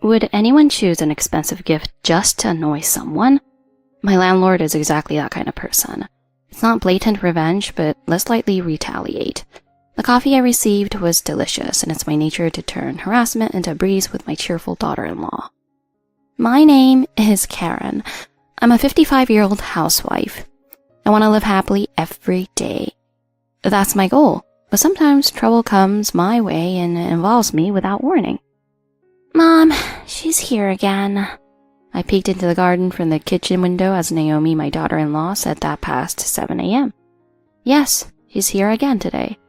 Would anyone choose an expensive gift just to annoy someone? My landlord is exactly that kind of person. It's not blatant revenge, but let's lightly retaliate. The coffee I received was delicious, and it's my nature to turn harassment into a breeze with my cheerful daughter-in-law. My name is Karen. I'm a 55-year-old housewife. I want to live happily every day. That's my goal, but sometimes trouble comes my way and it involves me without warning. Mom, she's here again. I peeked into the garden from the kitchen window as Naomi, my daughter-in-law, said that past 7 a.m. Yes, she's here again today.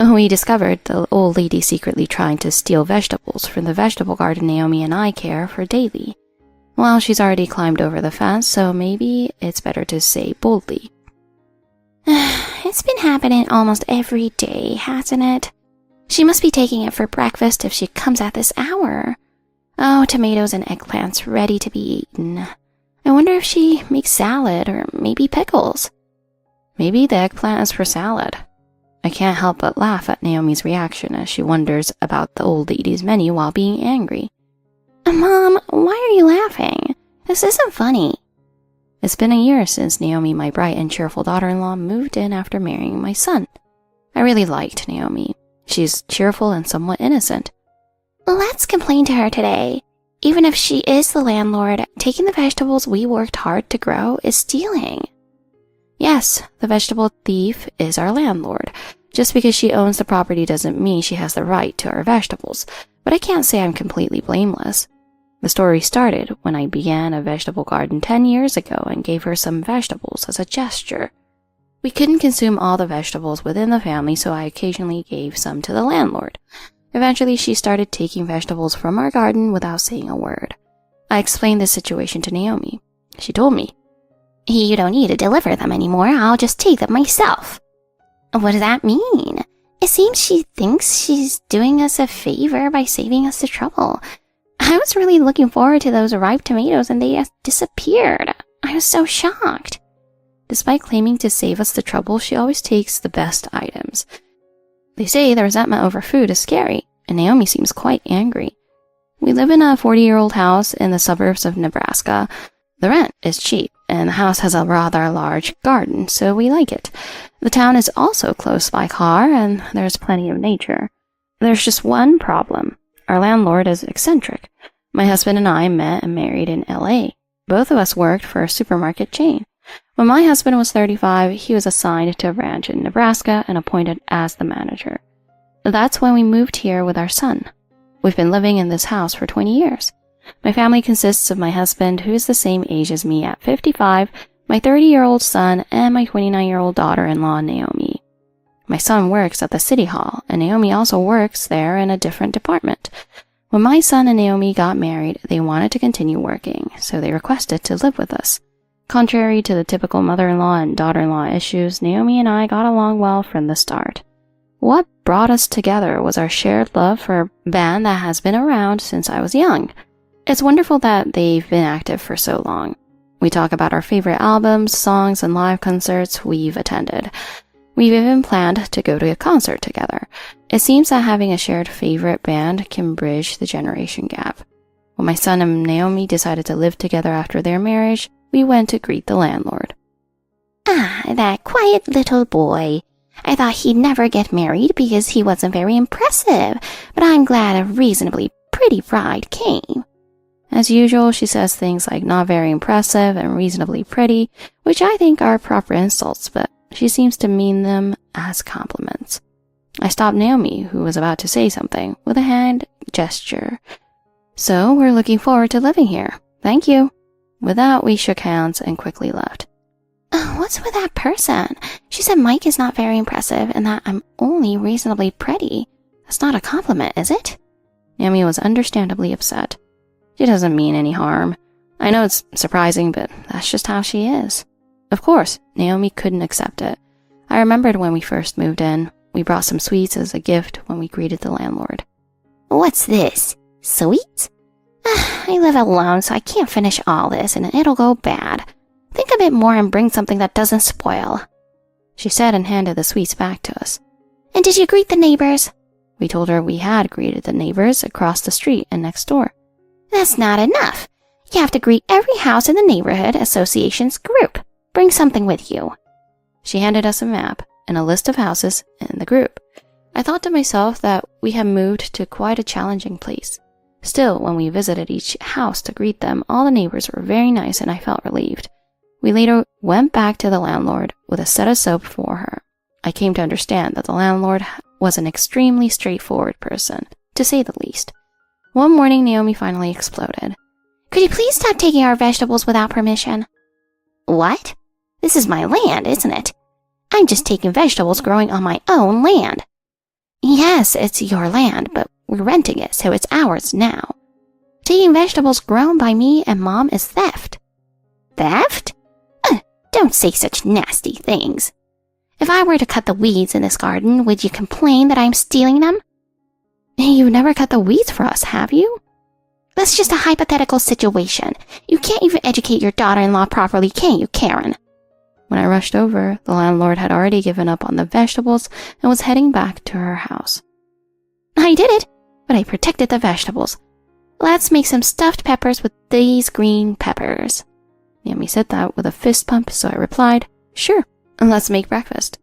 We discovered the old lady secretly trying to steal vegetables from the vegetable garden Naomi and I care for daily. Well, she's already climbed over the fence, so maybe it's better to say boldly. It's been happening almost every day, hasn't it? She must be taking it for breakfast if she comes at this hour. Oh, tomatoes and eggplants ready to be eaten. I wonder if she makes salad or maybe pickles. Maybe the eggplant is for salad. I can't help but laugh at Naomi's reaction as she wonders about the old lady's menu while being angry. Mom, why are you laughing? This isn't funny. It's been a year since Naomi, my bright and cheerful daughter-in-law, moved in after marrying my son. I really liked Naomi. She's cheerful and somewhat innocent. Let's complain to her today. Even if she is the landlord, taking the vegetables we worked hard to grow is stealing. Yes, the vegetable thief is our landlord. Just because she owns the property doesn't mean she has the right to our vegetables, but I can't say I'm completely blameless. The story started when I began a vegetable garden 10 years ago and gave her some vegetables as a gesture. We couldn't consume all the vegetables within the family, so I occasionally gave some to the landlord. Eventually, she started taking vegetables from our garden without saying a word. I explained the situation to Naomi. She told me, "You don't need to deliver them anymore. I'll just take them myself." What does that mean? It seems she thinks she's doing us a favor by saving us the trouble. I was really looking forward to those ripe tomatoes and they just disappeared. I was so shocked. Despite claiming to save us the trouble, she always takes the best items. They say the resentment over food is scary, and Naomi seems quite angry. We live in a 40-year-old house in the suburbs of Nebraska. The rent is cheap, and the house has a rather large garden, so we like it. The town is also close by car, and there's plenty of nature. There's just one problem. Our landlord is eccentric. My husband and I met and married in LA. Both of us worked for a supermarket chain. When my husband was 35, he was assigned to a ranch in Nebraska and appointed as the manager. That's when we moved here with our son. We've been living in this house for 20 years. My family consists of my husband, who is the same age as me at 55, my 30-year-old son, and my 29-year-old daughter-in-law, Naomi. My son works at the city hall, and Naomi also works there in a different department. When my son and Naomi got married, they wanted to continue working, so they requested to live with us. Contrary to the typical mother-in-law and daughter-in-law issues, Naomi and I got along well from the start. What brought us together was our shared love for a band that has been around since I was young. It's wonderful that they've been active for so long. We talk about our favorite albums, songs, and live concerts we've attended. We've even planned to go to a concert together. It seems that having a shared favorite band can bridge the generation gap. When my son and Naomi decided to live together after their marriage, we went to greet the landlord. Ah, that quiet little boy. I thought he'd never get married because he wasn't very impressive, but I'm glad a reasonably pretty bride came. As usual, she says things like not very impressive and reasonably pretty, which I think are proper insults, but she seems to mean them as compliments. I stopped Naomi, who was about to say something, with a hand gesture. So we're looking forward to living here. Thank you. With that, we shook hands and quickly left. What's with that person? She said Mike is not very impressive and that I'm only reasonably pretty. That's not a compliment, is it? Naomi was understandably upset. She doesn't mean any harm. I know it's surprising, but that's just how she is. Of course, Naomi couldn't accept it. I remembered when we first moved in. We brought some sweets as a gift when we greeted the landlord. What's this? Sweets? I live alone, so I can't finish all this, and it'll go bad. Think a bit more and bring something that doesn't spoil, she said and handed the sweets back to us. And did you greet the neighbors? We told her we had greeted the neighbors across the street and next door. That's not enough. You have to greet every house in the neighborhood association's group. Bring something with you. She handed us a map and a list of houses in the group. I thought to myself that we had moved to quite a challenging place. Still, when we visited each house to greet them, all the neighbors were very nice and I felt relieved. We later went back to the landlord with a set of soap for her. I came to understand that the landlord was an extremely straightforward person, to say the least. One morning, Naomi finally exploded. Could you please stop taking our vegetables without permission? What? This is my land, isn't it? I'm just taking vegetables growing on my own land. Yes, it's your land, but we're renting it, so it's ours now. Taking vegetables grown by me and Mom is theft. Theft? Don't say such nasty things. If I were to cut the weeds in this garden, would you complain that I'm stealing them? You've never cut the weeds for us, have you? That's just a hypothetical situation. You can't even educate your daughter-in-law properly, can you, Karen? When I rushed over, the landlord had already given up on the vegetables and was heading back to her house. I did it, but I protected the vegetables. Let's make some stuffed peppers with these green peppers. Naomi said that with a fist pump, so I replied, sure, and let's make breakfast.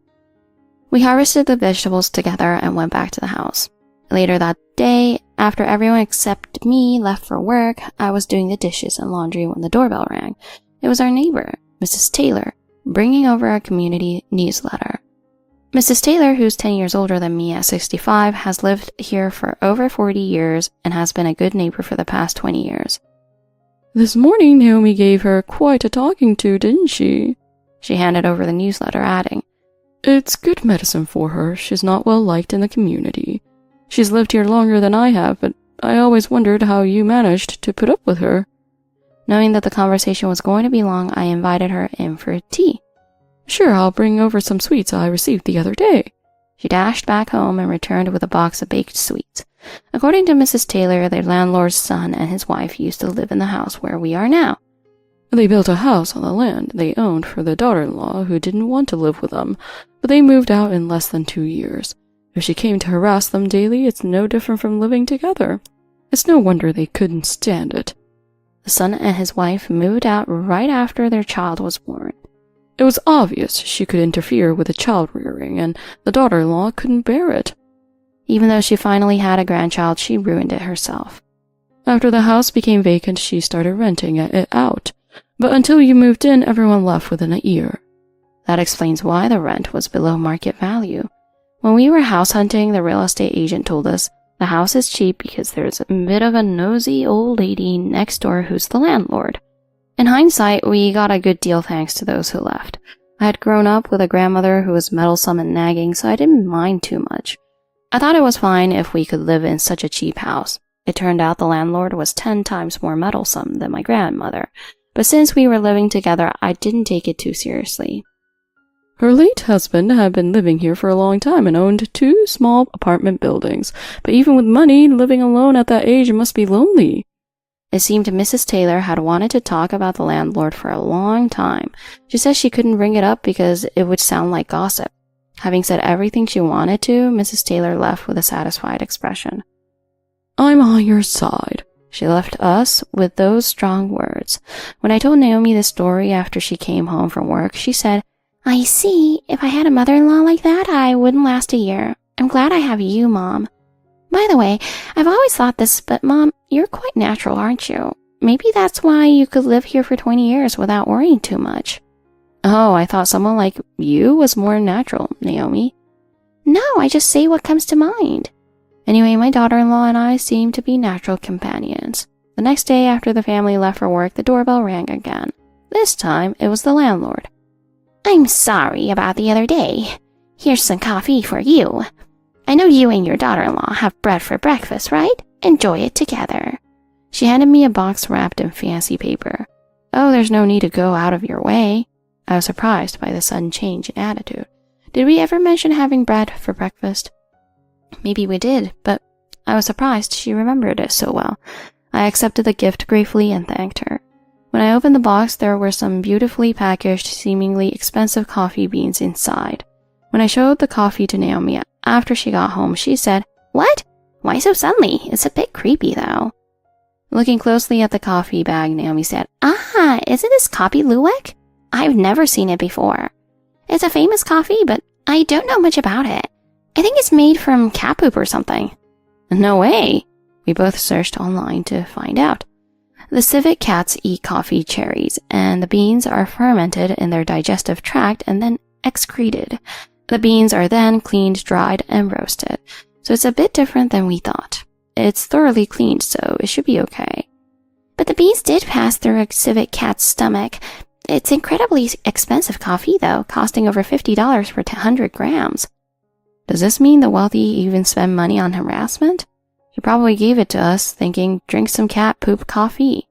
We harvested the vegetables together and went back to the house. Later that day, after everyone except me left for work, I was doing the dishes and laundry when the doorbell rang. It was our neighbor, Mrs. Taylor, bringing over our community newsletter. Mrs. Taylor, who's 10 years older than me at 65, has lived here for over 40 years and has been a good neighbor for the past 20 years. This morning, Naomi gave her quite a talking to, didn't she? She handed over the newsletter, adding, It's good medicine for her. She's not well liked in the community. She's lived here longer than I have, but I always wondered how you managed to put up with her. Knowing that the conversation was going to be long, I invited her in for tea. Sure, I'll bring over some sweets I received the other day. She dashed back home and returned with a box of baked sweets. According to Mrs. Taylor, the landlord's son and his wife used to live in the house where we are now. They built a house on the land they owned for the daughter-in-law who didn't want to live with them, but they moved out in less than 2 years. If she came to harass them daily, it's no different from living together. It's no wonder they couldn't stand it. The son and his wife moved out right after their child was born. It was obvious she could interfere with the child rearing, and the daughter-in-law couldn't bear it. Even though she finally had a grandchild, she ruined it herself. After the house became vacant, she started renting it out. But until you moved in, everyone left within a year. That explains why the rent was below market value. When we were house hunting, the real estate agent told us the house is cheap because there's a bit of a nosy old lady next door who's the landlord. In hindsight, we got a good deal thanks to those who left. I had grown up with a grandmother who was meddlesome and nagging, so I didn't mind too much. I thought it was fine if we could live in such a cheap house. It turned out the landlord was 10 times more meddlesome than my grandmother, but since we were living together, I didn't take it too seriously. Her late husband had been living here for a long time and owned 2 small apartment buildings, but even with money, living alone at that age must be lonely. It seemed Mrs. Taylor had wanted to talk about the landlord for a long time. She said she couldn't bring it up because it would sound like gossip. Having said everything she wanted to, Mrs. Taylor left with a satisfied expression. I'm on your side. She left us with those strong words. When I told Naomi the story after she came home from work, she said, I see. If I had a mother-in-law like that, I wouldn't last a year. I'm glad I have you, Mom. By the way, I've always thought this, but Mom, you're quite natural, aren't you? Maybe that's why you could live here for 20 years without worrying too much. Oh, I thought someone like you was more natural, Naomi. No, I just say what comes to mind. Anyway, my daughter-in-law and I seem to be natural companions. The next day after the family left for work, the doorbell rang again. This time, it was the landlord. I'm sorry about the other day. Here's some coffee for you. I know you and your daughter-in-law have bread for breakfast, right? Enjoy it together. She handed me a box wrapped in fancy paper. Oh, there's no need to go out of your way. I was surprised by the sudden change in attitude. Did we ever mention having bread for breakfast? Maybe we did, but I was surprised she remembered it so well. I accepted the gift gratefully and thanked her. When I opened the box, there were some beautifully packaged, seemingly expensive coffee beans inside. When I showed the coffee to Naomi after she got home, she said, What? Why so suddenly? It's a bit creepy, though. Looking closely at the coffee bag, Naomi said, "Ah, isn't this Kopi Luwak? I've never seen it before. It's a famous coffee, but I don't know much about it. I think it's made from cat poop or something." "No way." We both searched online to find out. The civet cats eat coffee cherries, and the beans are fermented in their digestive tract and then excreted. The beans are then cleaned, dried, and roasted, so it's a bit different than we thought. It's thoroughly cleaned, so it should be okay. But the beans did pass through a civet cat's stomach. It's incredibly expensive coffee, though, costing over $50 per 100 grams. Does this mean the wealthy even spend money on harassment? She probably gave it to us, thinking, drink some cat poop coffee.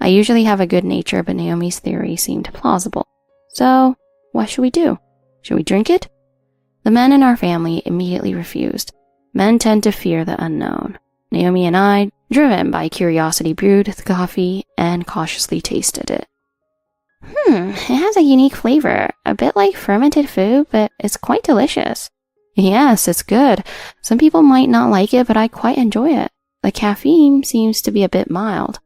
I usually have a good nature, but Naomi's theory seemed plausible. So, what should we do? Should we drink it? The men in our family immediately refused. Men tend to fear the unknown. Naomi and I, driven by curiosity, brewed the coffee and cautiously tasted it. It has a unique flavor, a bit like fermented food, but it's quite delicious. Yes, it's good. Some people might not like it, but I quite enjoy it. The caffeine seems to be a bit mild.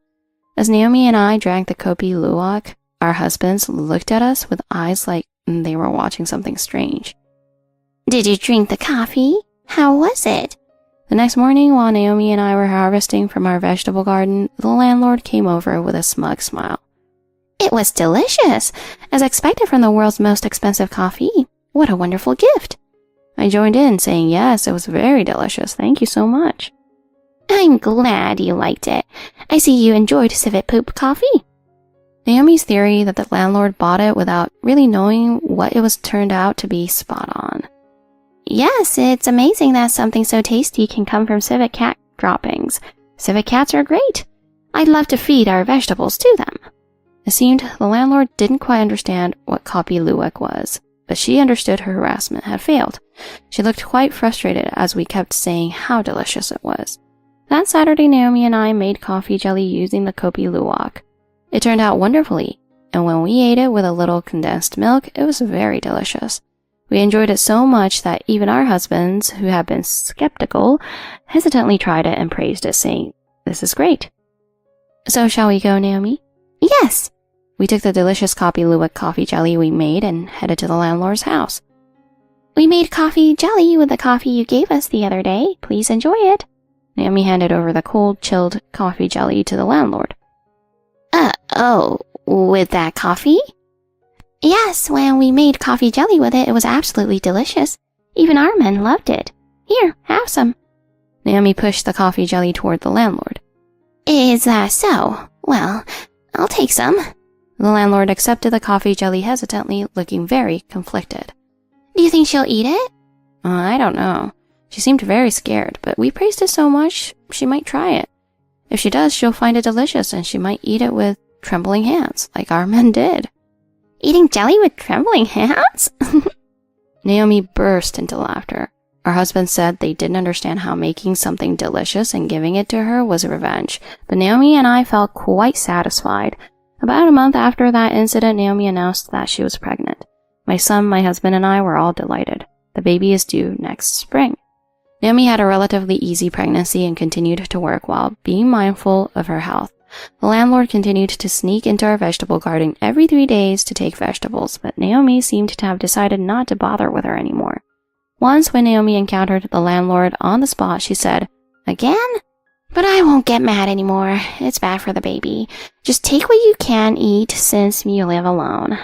As Naomi and I drank the Kopi Luwak, our husbands looked at us with eyes like they were watching something strange. Did you drink the coffee? How was it? The next morning, while Naomi and I were harvesting from our vegetable garden, the landlord came over with a smug smile. It was delicious, as expected from the world's most expensive coffee. What a wonderful gift. I joined in, saying yes, it was very delicious. Thank you so much. I'm glad you liked it. I see you enjoyed civet poop coffee. Naomi's theory that the landlord bought it without really knowing what it was turned out to be spot on. Yes, it's amazing that something so tasty can come from civet cat droppings. Civet cats are great. I'd love to feed our vegetables to them. It seemed the landlord didn't quite understand what Kopi Luwak was, but she understood her harassment had failed. She looked quite frustrated as we kept saying how delicious it was. That Saturday, Naomi and I made coffee jelly using the Kopi Luwak. It turned out wonderfully, and when we ate it with a little condensed milk, it was very delicious. We enjoyed it so much that even our husbands, who had been skeptical, hesitantly tried it and praised it, saying, "This is great." So shall we go, Naomi? Yes. We took the delicious Kopi Luwak coffee jelly we made and headed to the landlord's house. We made coffee jelly with the coffee you gave us the other day. Please enjoy it. Naomi handed over the cold, chilled coffee jelly to the landlord. With that coffee? Yes, when we made coffee jelly with it, it was absolutely delicious. Even our men loved it. Here, have some. Naomi pushed the coffee jelly toward the landlord. Is that so? Well, I'll take some. The landlord accepted the coffee jelly hesitantly, looking very conflicted. Do you think she'll eat it? I don't know. She seemed very scared, but we praised it so much, she might try it. If she does, she'll find it delicious and she might eat it with trembling hands, like our men did. Eating jelly with trembling hands? Naomi burst into laughter. Our husband said they didn't understand how making something delicious and giving it to her was revenge, but Naomi and I felt quite satisfied. About a month after that incident, Naomi announced that she was pregnant. My son, my husband, and I were all delighted. The baby is due next spring. Naomi had a relatively easy pregnancy and continued to work while being mindful of her health. The landlord continued to sneak into our vegetable garden every 3 days to take vegetables, but Naomi seemed to have decided not to bother with her anymore. Once, when Naomi encountered the landlord on the spot, she said, "Again? But I won't get mad anymore. It's bad for the baby. Just take what you can eat since you live alone."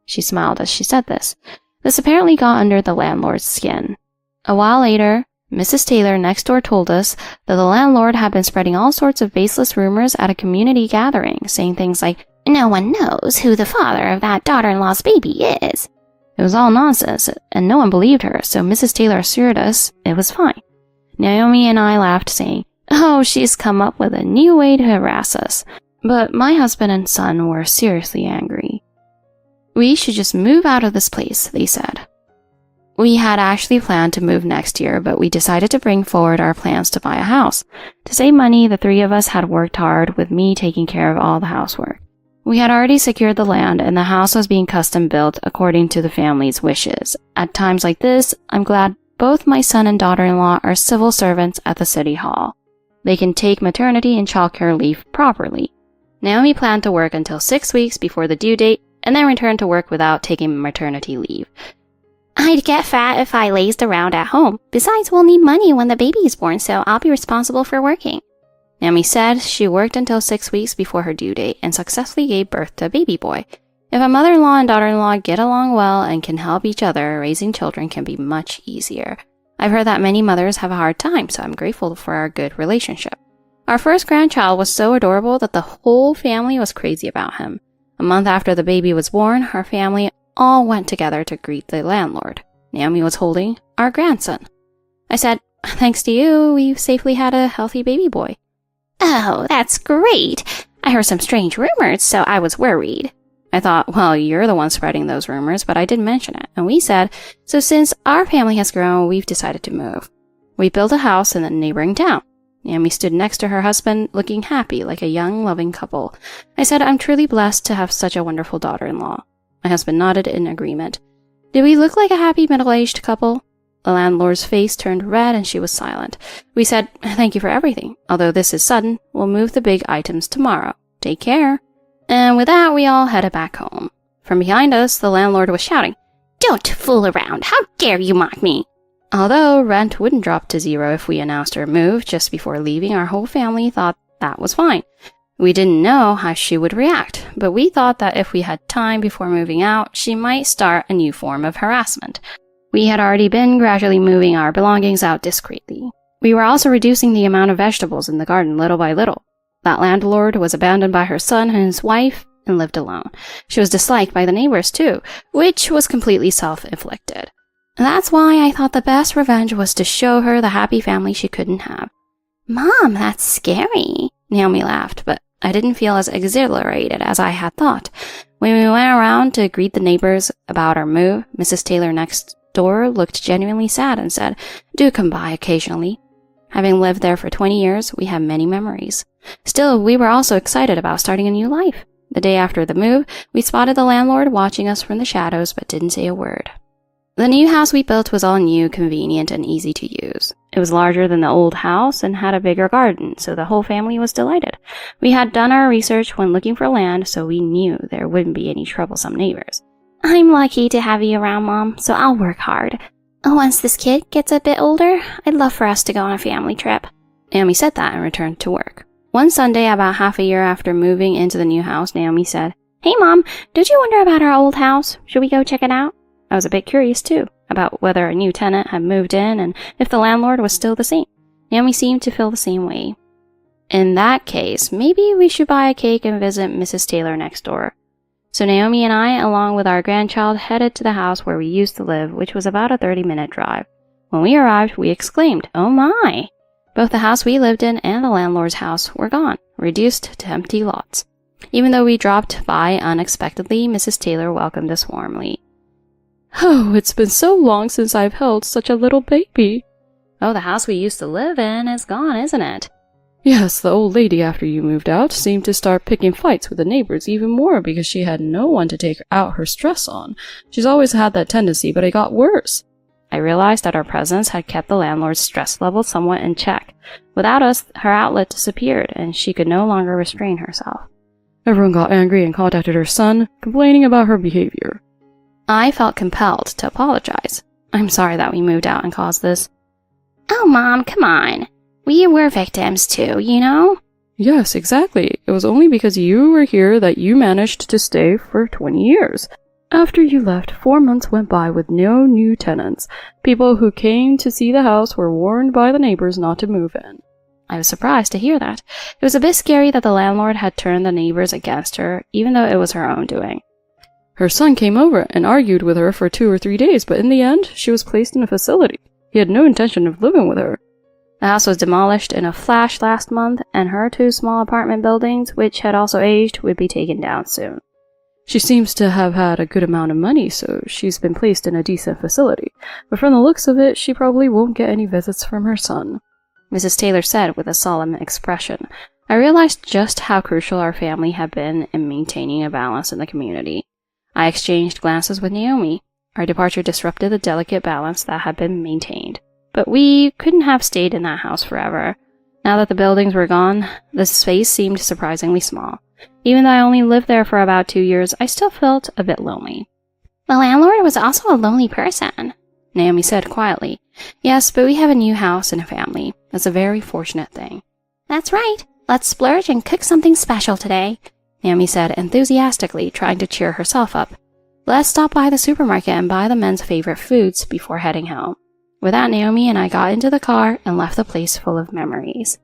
She smiled as she said this. This apparently got under the landlord's skin. A while later, Mrs. Taylor next door told us that the landlord had been spreading all sorts of baseless rumors at a community gathering, saying things like, "No one knows who the father of that daughter-in-law's baby is." It was all nonsense, and no one believed her, so Mrs. Taylor assured us it was fine. Naomi and I laughed, saying, "Oh, she's come up with a new way to harass us." But my husband and son were seriously angry. "We should just move out of this place," they said. We had actually planned to move next year, but we decided to bring forward our plans to buy a house. To save money, the three of us had worked hard, with me taking care of all the housework. We had already secured the land, and the house was being custom built according to the family's wishes. At times like this, I'm glad both my son and daughter-in-law are civil servants at the city hall. They can take maternity and childcare leave properly. Naomi planned to work until 6 weeks before the due date and then return to work without taking maternity leave. I'd get fat if I lazed around at home. Besides, we'll need money when the baby is born, so I'll be responsible for working. Naomi said she worked until 6 weeks before her due date and successfully gave birth to a baby boy. If a mother-in-law and daughter-in-law get along well and can help each other, raising children can be much easier. I've heard that many mothers have a hard time, so I'm grateful for our good relationship. Our first grandchild was so adorable that the whole family was crazy about him. A month after the baby was born, our family all went together to greet the landlord. Naomi was holding our grandson. I said, "Thanks to you, we've safely had a healthy baby boy." Oh, that's great. I heard some strange rumors, so I was worried. I thought, well, you're the one spreading those rumors, but I didn't mention it. And we said, so since our family has grown, we've decided to move. We built a house in the neighboring town. Naomi stood next to her husband, looking happy, like a young, loving couple. I said, I'm truly blessed to have such a wonderful daughter-in-law. My husband nodded in agreement. Did we look like a happy middle-aged couple? The landlord's face turned red and she was silent. We said, thank you for everything. Although this is sudden, we'll move the big items tomorrow. Take care. And with that, we all headed back home. From behind us, the landlord was shouting, "Don't fool around! How dare you mock me!" Although rent wouldn't drop to zero if we announced our move just before leaving, our whole family thought that was fine. We didn't know how she would react, but we thought that if we had time before moving out, she might start a new form of harassment. We had already been gradually moving our belongings out discreetly. We were also reducing the amount of vegetables in the garden little by little. That landlord was abandoned by her son and his wife and lived alone. She was disliked by the neighbors too, which was completely self-inflicted. That's why I thought the best revenge was to show her the happy family she couldn't have. Mom, that's scary. Naomi laughed, but I didn't feel as exhilarated as I had thought. When we went around to greet the neighbors about our move, Mrs. Taylor next door looked genuinely sad and said, "Do come by occasionally." Having lived there for 20 years, we have many memories. Still, we were also excited about starting a new life. The day after the move, we spotted the landlord watching us from the shadows but didn't say a word. The new house we built was all new, convenient, and easy to use. It was larger than the old house and had a bigger garden, so the whole family was delighted. We had done our research when looking for land, so we knew there wouldn't be any troublesome neighbors. I'm lucky to have you around, Mom, so I'll work hard. Once this kid gets a bit older, I'd love for us to go on a family trip. Naomi said that and returned to work. One Sunday, about half a year after moving into the new house, Naomi said, "Hey, Mom, don't you wonder about our old house? Should we go check it out?" I was a bit curious, too, about whether a new tenant had moved in and if the landlord was still the same. Naomi seemed to feel the same way. In that case, maybe we should buy a cake and visit Mrs. Taylor next door. So Naomi and I, along with our grandchild, headed to the house where we used to live, which was about a 30-minute drive. When we arrived, we exclaimed, "Oh my!" Both the house we lived in and the landlord's house were gone, reduced to empty lots. Even though we dropped by unexpectedly, Mrs. Taylor welcomed us warmly. "Oh, it's been so long since I've held such a little baby." "Oh, the house we used to live in is gone, isn't it?" "Yes, the old lady after you moved out seemed to start picking fights with the neighbors even more because she had no one to take out her stress on. She's always had that tendency, but it got worse." I realized that our presence had kept the landlord's stress level somewhat in check. Without us, her outlet disappeared, and she could no longer restrain herself. Everyone got angry and contacted her son, complaining about her behavior. I felt compelled to apologize. I'm sorry that we moved out and caused this. "Oh, Mom, come on. We were victims too, you know?" "Yes, exactly. It was only because you were here that you managed to stay for 20 years. After you left, 4 months went by with no new tenants. People who came to see the house were warned by the neighbors not to move in." I was surprised to hear that. It was a bit scary that the landlord had turned the neighbors against her, even though it was her own doing. "Her son came over and argued with her for 2 or 3 days, but in the end, she was placed in a facility. He had no intention of living with her." The house was demolished in a flash last month, and her 2 small apartment buildings, which had also aged, would be taken down soon. "She seems to have had a good amount of money, so she's been placed in a decent facility. But from the looks of it, she probably won't get any visits from her son," Mrs. Taylor said with a solemn expression. I realized just how crucial our family had been in maintaining a balance in the community. I exchanged glances with Naomi. Our departure disrupted the delicate balance that had been maintained. But we couldn't have stayed in that house forever. Now that the buildings were gone, the space seemed surprisingly small. Even though I only lived there for about 2 years, I still felt a bit lonely. The landlord was also a lonely person, Naomi said quietly. Yes, but we have a new house and a family. That's a very fortunate thing. That's right. Let's splurge and cook something special today, Naomi said enthusiastically, trying to cheer herself up. Let's stop by the supermarket and buy the men's favorite foods before heading home. With that, Naomi and I got into the car and left the place full of memories.